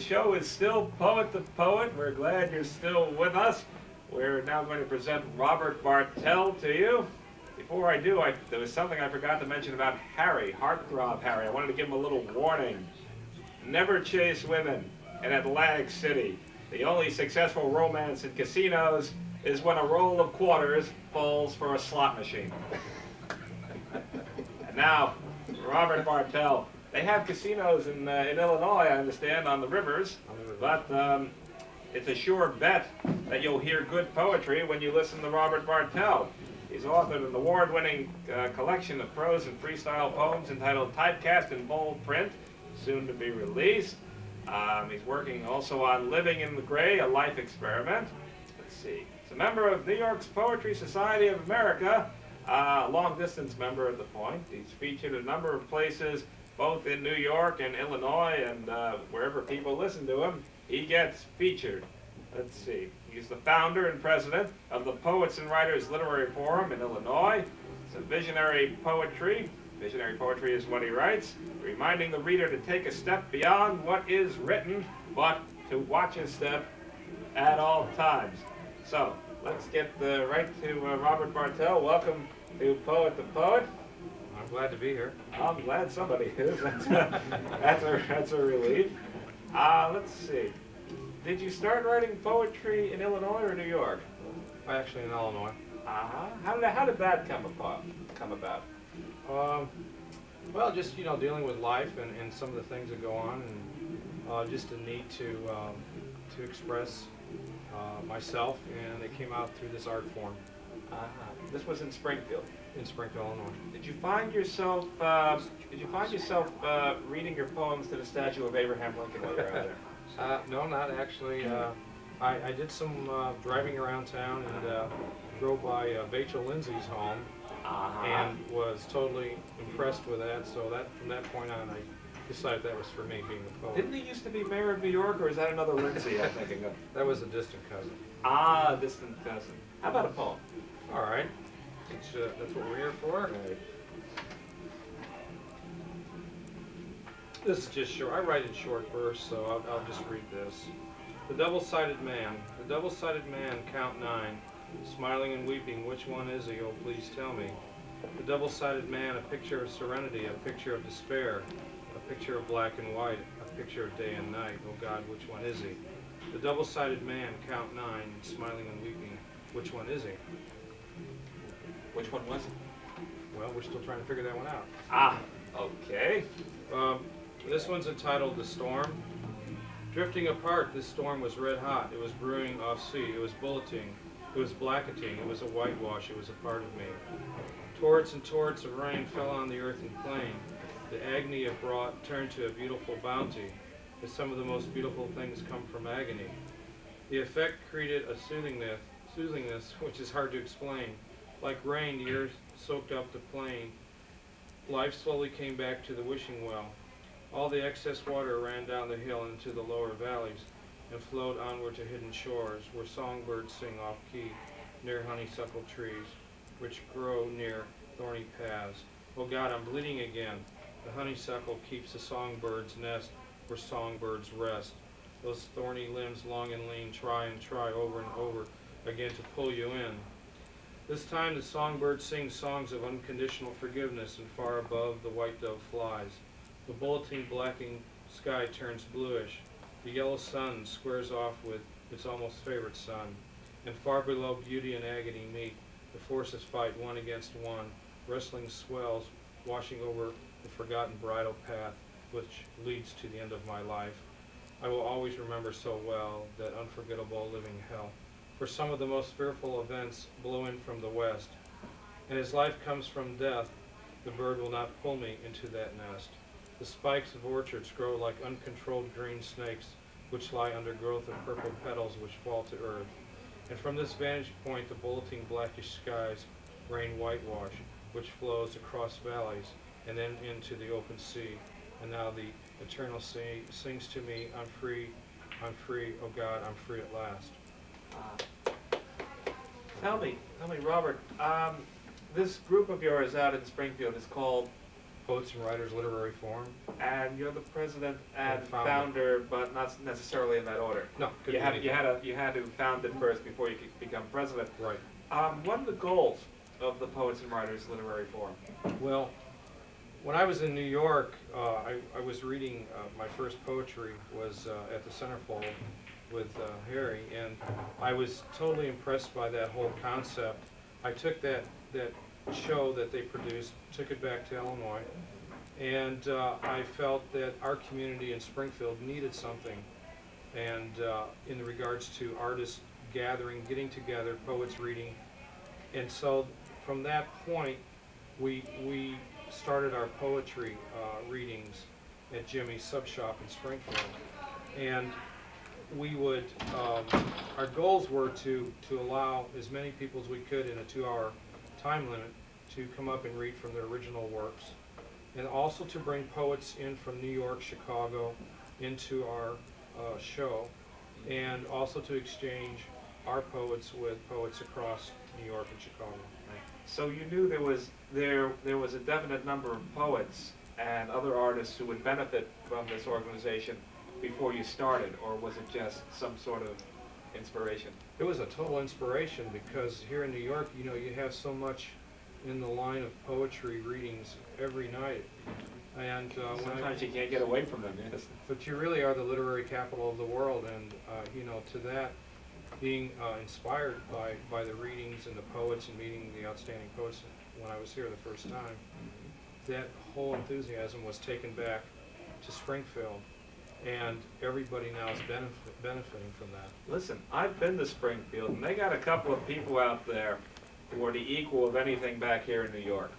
show is still Poet the Poet. We're glad you're still with us. We're now going to present Robert Bartel to you. Before I do, there was something I forgot to mention about Harry, Heartthrob Harry. I wanted to give him a little warning. Never chase women in Atlantic City. The only successful romance in casinos is when a roll of quarters falls for a slot machine. And now, Robert Bartel. They have casinos in Illinois, I understand, on the rivers, but it's a sure bet that you'll hear good poetry when you listen to Robert Bartel. He's authored an award-winning collection of prose and freestyle poems entitled Typecast in Bold Print, soon to be released. He's working also on Living in the Gray, a life experiment. Let's see. He's a member of New York's Poetry Society of America, a long-distance member at the point. He's featured a number of places, both in New York and Illinois, and wherever people listen to him, he gets featured. Let's see. He's the founder and president of the Poets and Writers Literary Forum in Illinois. It's a visionary poetry. Visionary poetry is what he writes, reminding the reader to take a step beyond what is written, but to watch a step at all times. So, let's get right to Robert Bartel. Welcome to Poet the Poet. I'm glad to be here. I'm glad somebody is. That's a relief. Let's see. Did you start writing poetry in Illinois or New York? Actually, in Illinois. How did that come about? Well, just dealing with life and some of the things that go on, and just a need to express myself, and it came out through this art form. This was in Springfield. In Springfield, Illinois. Did you find yourself reading your poems to the statue of Abraham Lincoln while you were out there? No, not actually. I did some driving around town and drove by Rachel Lindsay's home and was totally impressed with that. So from that point on, I decided that was for me, being a poet. Didn't he used to be mayor of New York, or is that another Lindsay I'm thinking of? That was a distant cousin. Distant cousin. How about a poem? All right. That's what we're here for. Right. This is just short. I write in short verse, so I'll just read this. The double-sided man. The double-sided man, count 9. Smiling and weeping, which one is he? Oh, please tell me. The double-sided man, a picture of serenity, a picture of despair, a picture of black and white, a picture of day and night. Oh God, which one is he? The double-sided man, count 9. Smiling and weeping, which one is he? Which one was it? Well, we're still trying to figure that one out. Okay. This one's entitled The Storm. Drifting apart, this storm was red hot. It was brewing off sea. It was bulleting. It was blacketing. It was a whitewash. It was a part of me. Torrents and torrents of rain fell on the earth and plain. The agony it brought turned to a beautiful bounty, as some of the most beautiful things come from agony. The effect created a soothingness which is hard to explain. Like rain, the earth soaked up the plain. Life slowly came back to the wishing well. All the excess water ran down the hill into the lower valleys and flowed onward to hidden shores where songbirds sing off-key near honeysuckle trees, which grow near thorny paths. Oh God, I'm bleeding again. The honeysuckle keeps the songbird's nest where songbirds rest. Those thorny limbs, long and lean, try and try over and over again to pull you in. This time the songbird sings songs of unconditional forgiveness, and far above the white dove flies. The bulleting blacking sky turns bluish. The yellow sun squares off with its almost favorite sun. And far below beauty and agony meet. The forces fight one against one. Wrestling swells washing over the forgotten bridle path which leads to the end of my life. I will always remember so well that unforgettable living hell. For some of the most fearful events blow in from the west. And as life comes from death, the bird will not pull me into that nest. The spikes of orchards grow like uncontrolled green snakes, which lie under growth of purple petals which fall to earth. And from this vantage point, the bulleting blackish skies rain whitewash, which flows across valleys and then into the open sea. And now the eternal sea sings to me, I'm free, oh God, I'm free at last. Tell me, Robert, this group of yours out in Springfield is called Poets and Writers Literary Forum. And you're the president and And founder, but not necessarily in that order. No, could You be had anything. you had to found it first before you could become president. Right. What are the goals of the Poets and Writers Literary Forum? Well, when I was in New York, I was reading, my first poetry was at the Centerfold with Harry, and I was totally impressed by that whole concept. I took that show that they produced, took it back to Illinois, and I felt that our community in Springfield needed something, and in regards to artists gathering, getting together, poets reading, and so from that point, we started our poetry readings at Jimmy's Sub Shop in Springfield, and we would, our goals were to allow as many people as we could in a 2-hour time limit to come up and read from their original works, and also to bring poets in from New York, Chicago into our show, and also to exchange our poets with poets across New York and Chicago. So you knew there was a definite number of poets and other artists who would benefit from this organization before you started, or was it just some sort of inspiration? It was a total inspiration because here in New York, you know, you have so much in the line of poetry readings every night, and sometimes you can't get away from them. Yes. But you really are the literary capital of the world, and you know, to that, being inspired by the readings and the poets and meeting the outstanding poets when I was here the first time, that whole enthusiasm was taken back to Springfield, and everybody now is benefiting from that. Listen, I've been to Springfield, and they got a couple of people out there who are the equal of anything back here in New York.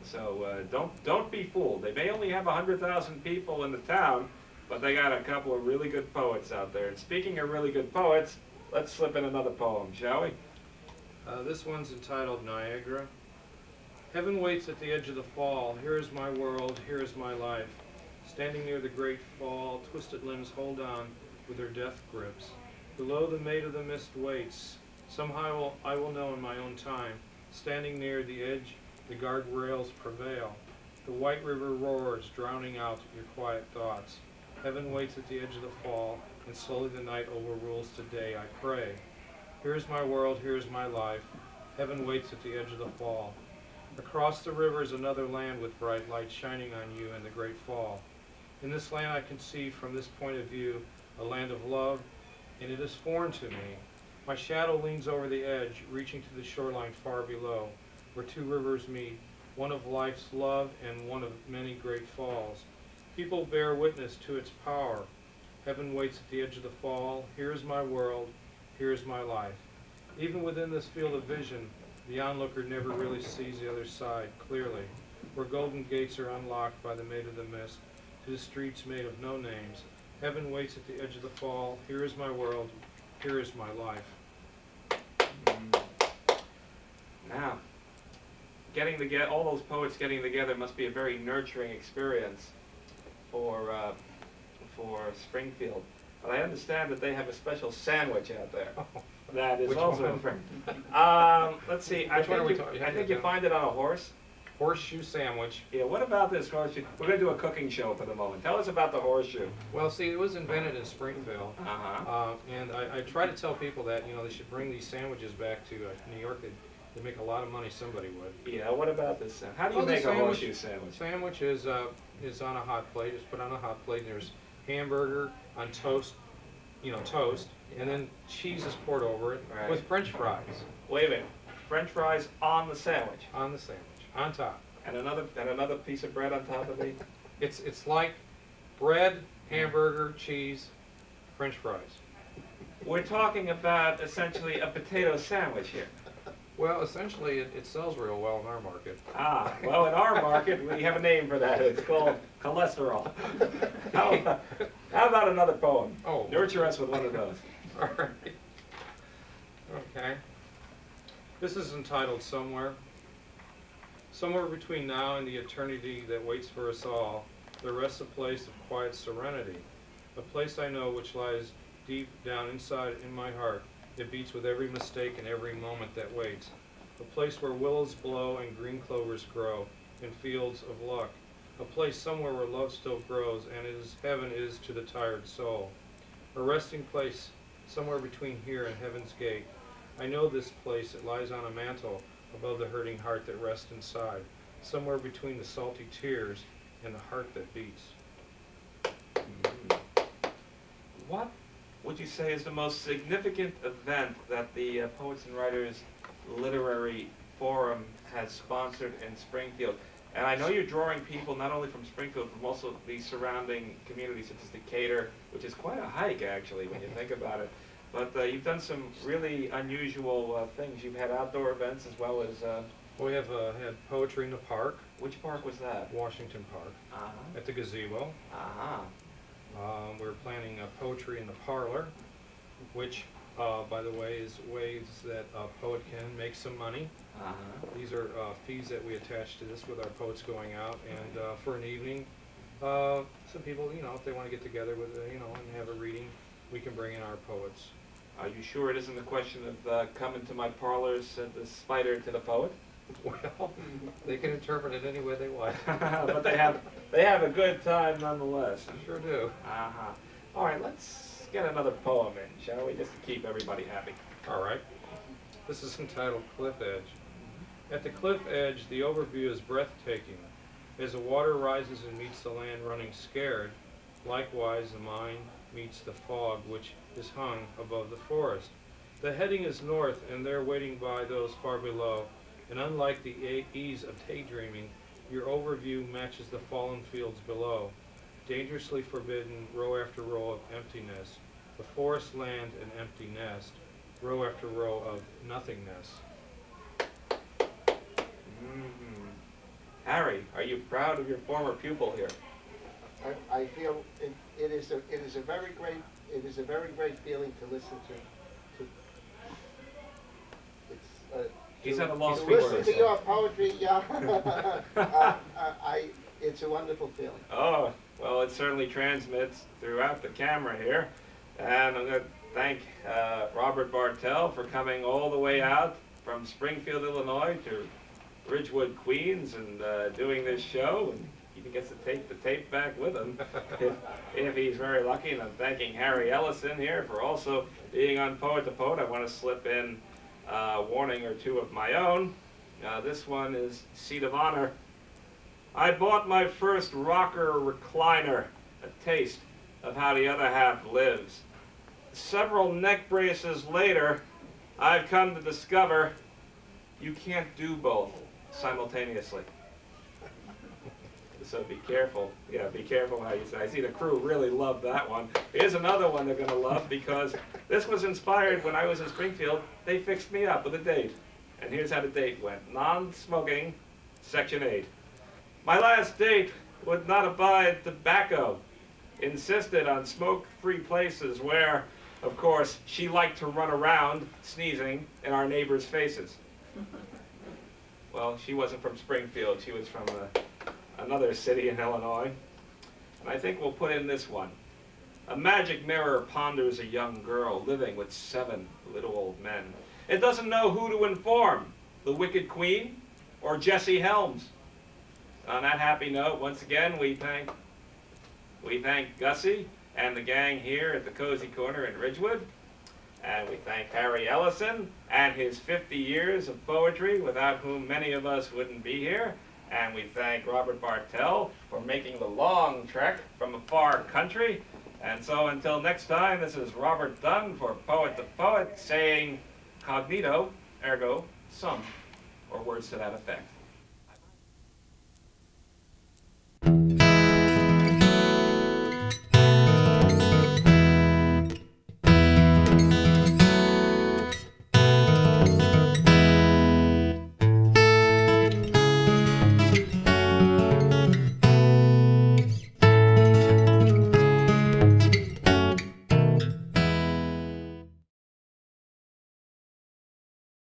So don't be fooled. They may only have 100,000 people in the town, but they got a couple of really good poets out there. And speaking of really good poets, let's slip in another poem, shall we? This one's entitled Niagara. Heaven waits at the edge of the fall. Here is my world, here is my life. Standing near the great fall, twisted limbs hold on with their death grips. Below, the maid of the mist waits. Somehow I will know in my own time. Standing near the edge, the guardrails prevail. The white river roars, drowning out your quiet thoughts. Heaven waits at the edge of the fall, and slowly the night overrules today, I pray. Here is my world, here is my life. Heaven waits at the edge of the fall. Across the river is another land with bright light shining on you in the great fall. In this land I can see from this point of view a land of love, and it is foreign to me. My shadow leans over the edge, reaching to the shoreline far below, where two rivers meet, one of life's love and one of many great falls. People bear witness to its power. Heaven waits at the edge of the fall. Here is my world, here is my life. Even within this field of vision, the onlooker never really sees the other side clearly, where golden gates are unlocked by the maid of the mist, to the streets made of no names. Heaven waits at the edge of the fall. Here is my world, here is my life. Now, all those poets getting together must be a very nurturing experience for Springfield. But I understand that they have a special sandwich out there. That is Which also one? a friend. Let's see. I think you find it on a horse. Horseshoe sandwich. Yeah, what about this horseshoe? We're going to do a cooking show for the moment. Tell us about the horseshoe. Well, see, it was invented in Springfield, and I try to tell people that, you know, they should bring these sandwiches back to New York. They'd make a lot of money, somebody would. Yeah, what about this? How do you make a horseshoe sandwich? Sandwich is on a hot plate. It's put on a hot plate, and there's hamburger on toast, you know, toast, and then cheese is poured over it with French fries. Wait a minute. French fries on the sandwich? On the sandwich. On top. And another piece of bread on top of it? It's like bread, hamburger, cheese, French fries. We're talking about essentially a potato sandwich here. Well, essentially it sells real well in our market. Ah, well, in our market we have a name for that. It's called cholesterol. How about another poem? Oh. Nurture us with one of those. All right. Okay. This is entitled Somewhere. Somewhere between now and the eternity that waits for us all, there rests a place of quiet serenity, a place I know which lies deep down inside in my heart. It beats with every mistake and every moment that waits, a place where willows blow and green clovers grow, and fields of luck, a place somewhere where love still grows, and heaven is to the tired soul. A resting place somewhere between here and heaven's gate. I know this place, it lies on a mantle above the hurting heart that rests inside, somewhere between the salty tears and the heart that beats. What would you say is the most significant event that the Poets and Writers Literary Forum has sponsored in Springfield? And I know you're drawing people not only from Springfield, but also the surrounding communities such as Decatur, which is quite a hike actually when you think about it. But you've done some really unusual things. You've had outdoor events as well as... We have had poetry in the park. Which park was that? Washington Park. At the gazebo. We're planning poetry in the parlor, which, by the way, is ways that a poet can make some money. These are fees that we attach to this with our poets going out, and for an evening, some people, you know, if they want to get together with, you know, and have a reading, we can bring in our poets. Are you sure it isn't a question of coming to my parlor, said the spider to the poet? Well, they can interpret it any way they want. But they have a good time nonetheless. Sure do. All right, let's get another poem in, shall we, just to keep everybody happy. All right. This is entitled Cliff Edge. At the cliff edge, the overview is breathtaking. As the water rises and meets the land running scared, likewise the mind meets the fog which is hung above the forest. The heading is north, and there waiting by those far below, and unlike the ease of daydreaming, your overview matches the fallen fields below. Dangerously forbidden, row after row of emptiness, the forest land an empty nest, row after row of nothingness. Harry, are you proud of your former pupil here? I feel it is a very great feeling to listen to. It's He's at a loss to for listen words. to your poetry. It's a wonderful feeling. Oh, well, it certainly transmits throughout the camera here. And I'm going to thank Robert Bartel for coming all the way out from Springfield, Illinois to Ridgewood, Queens, and doing this show. And he even gets to take the tape back with him if he's very lucky. And I'm thanking Harry Ellison here for also being on Poet to Poet. I want to slip in a warning or two of my own. This one is Seat of Honor. I bought my first rocker recliner, a taste of how the other half lives. Several neck braces later, I've come to discover you can't do both simultaneously. So be careful. Yeah, be careful how you say. I see the crew really loved that one. Here's another one they're going to love because this was inspired when I was in Springfield. They fixed me up with a date. And here's how the date went. Non-smoking, Section 8. My last date would not abide tobacco. Insisted on smoke-free places where, of course, she liked to run around sneezing in our neighbors' faces. Well, she wasn't from Springfield. She was from another city in Illinois. And I think we'll put in this one. A magic mirror ponders a young girl living with 7 little old men. It doesn't know who to inform, the Wicked Queen or Jesse Helms. On that happy note, once again, we thank Gussie and the gang here at the Cozy Corner in Ridgewood. And we thank Harry Ellison and his 50 years of poetry, without whom many of us wouldn't be here. And we thank Robert Bartel for making the long trek from a far country. And so until next time, this is Robert Dunn for Poet to Poet saying cognito, ergo sum, or words to that effect.